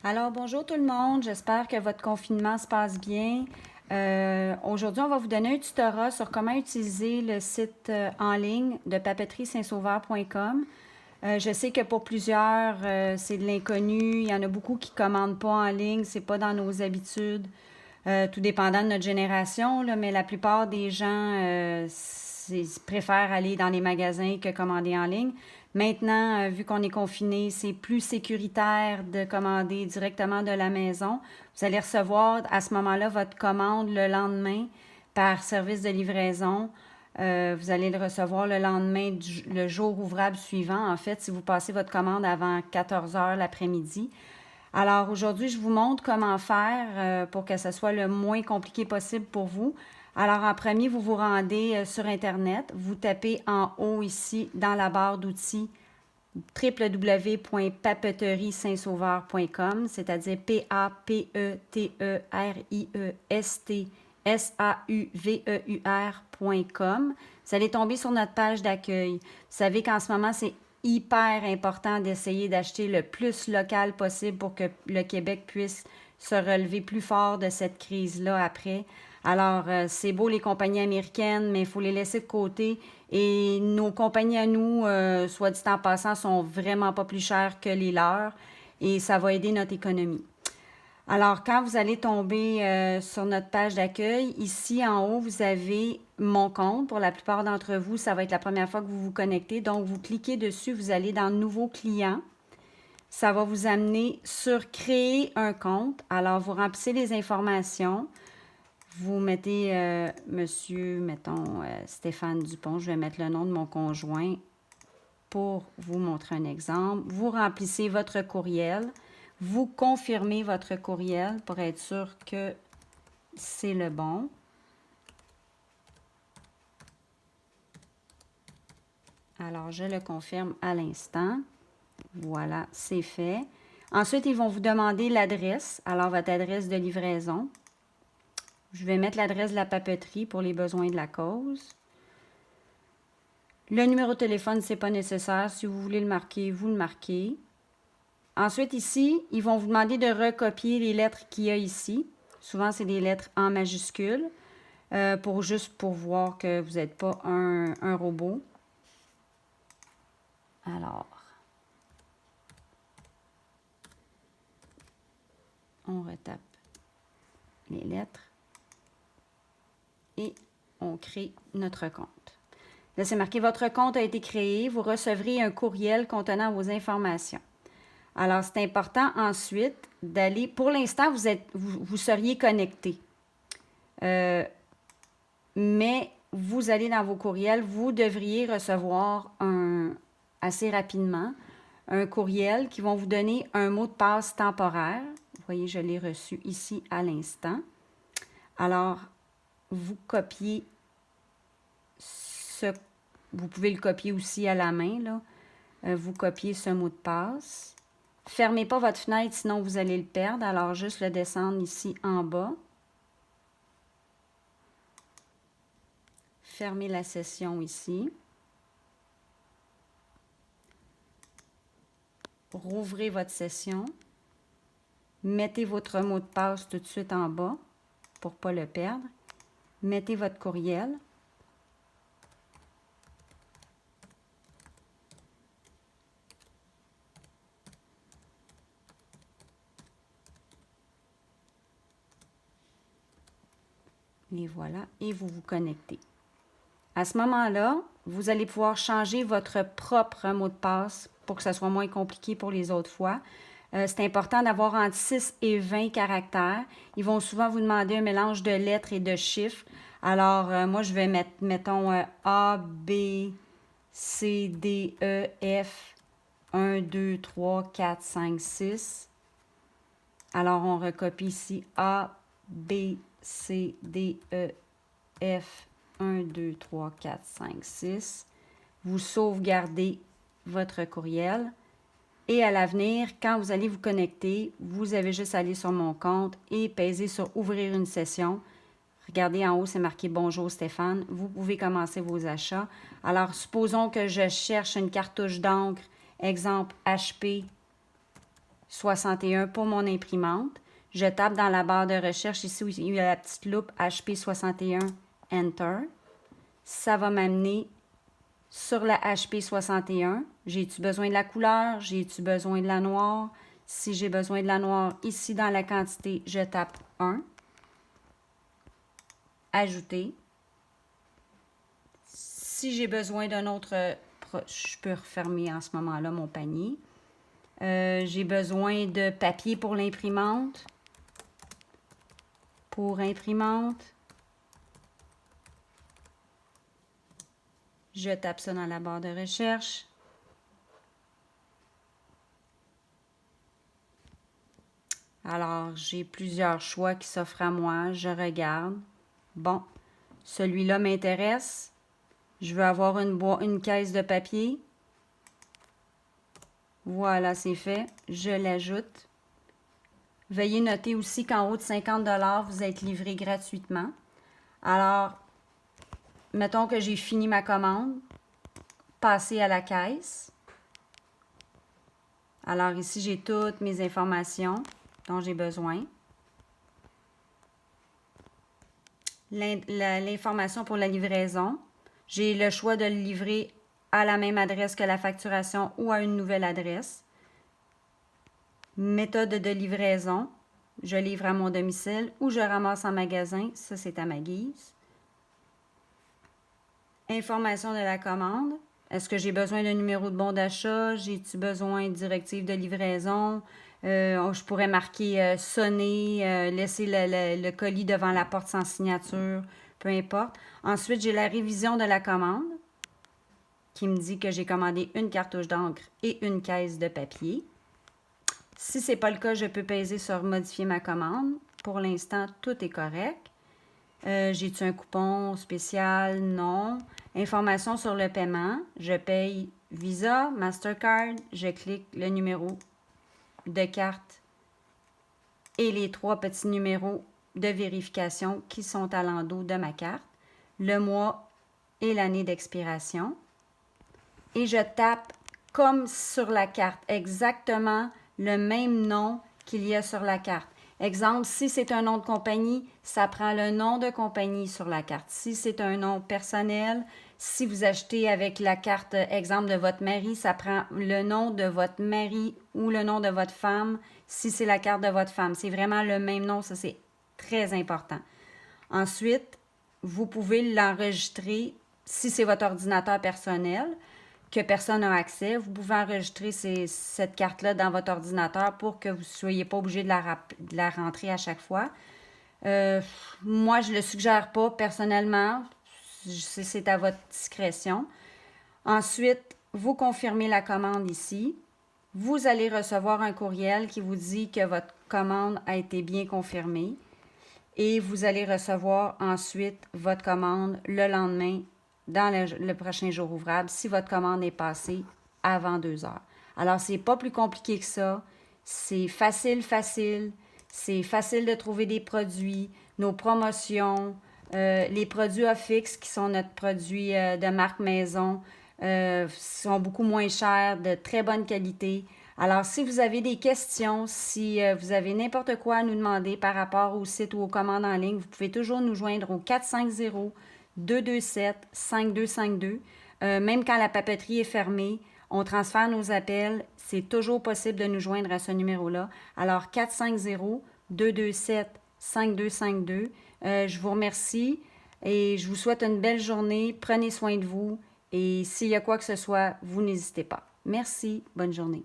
Alors, bonjour tout le monde, j'espère que votre confinement se passe bien. Aujourd'hui, on va vous donner un tutorat sur comment utiliser le site en ligne de papeterie-saint-sauveur.com. Je sais que pour plusieurs, c'est de l'inconnu. Il y en a beaucoup qui ne commandent pas en ligne, c'est pas dans nos habitudes, tout dépendant de notre génération, là, mais la plupart des gens préfèrent aller dans les magasins que commander en ligne. Maintenant, vu qu'on est confiné, c'est plus sécuritaire de commander directement de la maison. Vous allez recevoir à ce moment-là votre commande le lendemain par service de livraison. Vous allez le recevoir le lendemain, le jour ouvrable suivant, en fait, si vous passez votre commande avant 14 heures l'après-midi. Alors aujourd'hui, je vous montre comment faire pour que ce soit le moins compliqué possible pour vous. Alors en premier, vous vous rendez sur Internet, vous tapez en haut ici dans la barre d'outils www.papeterie-saint-sauveur.com, c'est-à-dire Papeterie-Saint-Sauveur.com. Vous allez tomber sur notre page d'accueil. Vous savez qu'en ce moment, c'est hyper important d'essayer d'acheter le plus local possible pour que le Québec puisse se relever plus fort de cette crise-là après. Alors, c'est beau les compagnies américaines, mais il faut les laisser de côté. Et nos compagnies à nous, soit dit en passant, sont vraiment pas plus chères que les leurs. Et ça va aider notre économie. Alors, quand vous allez tomber sur notre page d'accueil, ici en haut, vous avez mon compte. Pour la plupart d'entre vous, ça va être la première fois que vous vous connectez. Donc, vous cliquez dessus, vous allez dans Nouveau client. Ça va vous amener sur Créer un compte. Alors, vous remplissez les informations. Vous mettez monsieur, mettons, Stéphane Dupont. Je vais mettre le nom de mon conjoint pour vous montrer un exemple. Vous remplissez votre courriel. Vous confirmez votre courriel pour être sûr que c'est le bon. Alors, je le confirme à l'instant. Voilà, c'est fait. Ensuite, ils vont vous demander l'adresse. Alors, votre adresse de livraison. Je vais mettre l'adresse de la papeterie pour les besoins de la cause. Le numéro de téléphone, ce n'est pas nécessaire. Si vous voulez le marquer, vous le marquez. Ensuite, ici, ils vont vous demander de recopier les lettres qu'il y a ici. Souvent, c'est des lettres en majuscules, juste pour voir que vous n'êtes pas un robot. Alors, on retape les lettres et on crée notre compte. Là, c'est marqué « Votre compte a été créé. Vous recevrez un courriel contenant vos informations. » Alors, c'est important ensuite d'aller... Pour l'instant, vous seriez connecté. Mais vous allez dans vos courriels, vous devriez recevoir assez rapidement un courriel qui va vous donner un mot de passe temporaire. Vous voyez, je l'ai reçu ici à l'instant. Alors, vous copiez vous pouvez le copier aussi à la main, là. Vous copiez ce mot de passe. Fermez pas votre fenêtre, sinon vous allez le perdre. Alors, juste le descendre ici en bas. Fermez la session ici. Rouvrez votre session. Mettez votre mot de passe tout de suite en bas pour ne pas le perdre. Mettez votre courriel. Et voilà, et vous vous connectez. À ce moment-là, vous allez pouvoir changer votre propre mot de passe pour que ça soit moins compliqué pour les autres fois. C'est important d'avoir entre 6 et 20 caractères. Ils vont souvent vous demander un mélange de lettres et de chiffres. Alors, moi, je vais mettre, mettons, A, B, C, D, E, F, 1, 2, 3, 4, 5, 6. Alors, on recopie ici A, B, C, D, E, F, 1, 2, 3, 4, 5, 6. Vous sauvegardez votre courriel. Et à l'avenir, quand vous allez vous connecter, vous avez juste à aller sur mon compte et peser sur « Ouvrir une session ». Regardez en haut, c'est marqué « Bonjour Stéphane ». Vous pouvez commencer vos achats. Alors, supposons que je cherche une cartouche d'encre, exemple HP 61 pour mon imprimante. Je tape dans la barre de recherche ici où il y a la petite loupe HP61, Enter. Ça va m'amener sur la HP61. J'ai-tu besoin de la couleur? J'ai-tu besoin de la noire? Si j'ai besoin de la noire, ici dans la quantité, je tape 1. Ajouter. Si j'ai besoin d'un autre, je peux refermer en ce moment-là mon panier. J'ai besoin de papier pour l'imprimante. Pour imprimante. Je tape ça dans la barre de recherche. Alors, j'ai plusieurs choix qui s'offrent à moi. Je regarde. Bon, celui-là m'intéresse. Je veux avoir une caisse de papier. Voilà, c'est fait. Je l'ajoute. Veuillez noter aussi qu'en haut de 50 $, vous êtes livré gratuitement. Alors, mettons que j'ai fini ma commande. Passer à la caisse. Alors ici, j'ai toutes mes informations dont j'ai besoin. L'information pour la livraison. J'ai le choix de le livrer à la même adresse que la facturation ou à une nouvelle adresse. Méthode de livraison. Je livre à mon domicile ou je ramasse en magasin. Ça, c'est à ma guise. Information de la commande. Est-ce que j'ai besoin d'un numéro de bon d'achat? J'ai-tu besoin de directive de livraison? Je pourrais marquer sonner, laisser le colis devant la porte sans signature, peu importe. Ensuite, j'ai la révision de la commande qui me dit que j'ai commandé une cartouche d'encre et une caisse de papier. Si ce n'est pas le cas, je peux peser sur modifier ma commande. Pour l'instant, tout est correct. J'ai-tu un coupon spécial? Non. Information sur le paiement. Je paye Visa, Mastercard. Je clique le numéro de carte et les 3 petits numéros de vérification qui sont à l'endos de ma carte. Le mois et l'année d'expiration. Et je tape comme sur la carte, exactement le même nom qu'il y a sur la carte. Exemple, si c'est un nom de compagnie, ça prend le nom de compagnie sur la carte. Si c'est un nom personnel, si vous achetez avec la carte, exemple, de votre mari, ça prend le nom de votre mari ou le nom de votre femme, si c'est la carte de votre femme. C'est vraiment le même nom, ça c'est très important. Ensuite, vous pouvez l'enregistrer si c'est votre ordinateur personnel, que personne n'a accès. Vous pouvez enregistrer cette carte-là dans votre ordinateur pour que vous ne soyez pas obligé de la rentrer à chaque fois. Moi, je ne le suggère pas personnellement. C'est à votre discrétion. Ensuite, vous confirmez la commande ici. Vous allez recevoir un courriel qui vous dit que votre commande a été bien confirmée. Et vous allez recevoir ensuite votre commande le lendemain dans le prochain jour ouvrable si votre commande est passée avant 2 heures. Alors, c'est pas plus compliqué que ça. C'est facile. C'est facile de trouver des produits, nos promotions, les produits Affix qui sont notre produit de marque maison sont beaucoup moins chers, de très bonne qualité. Alors, si vous avez des questions, si vous avez n'importe quoi à nous demander par rapport au site ou aux commandes en ligne, vous pouvez toujours nous joindre au 450-227-5252. Même quand la papeterie est fermée, on transfère nos appels. C'est toujours possible de nous joindre à ce numéro-là. Alors, 450-227-5252. Je vous remercie et je vous souhaite une belle journée. Prenez soin de vous et s'il y a quoi que ce soit, vous n'hésitez pas. Merci. Bonne journée.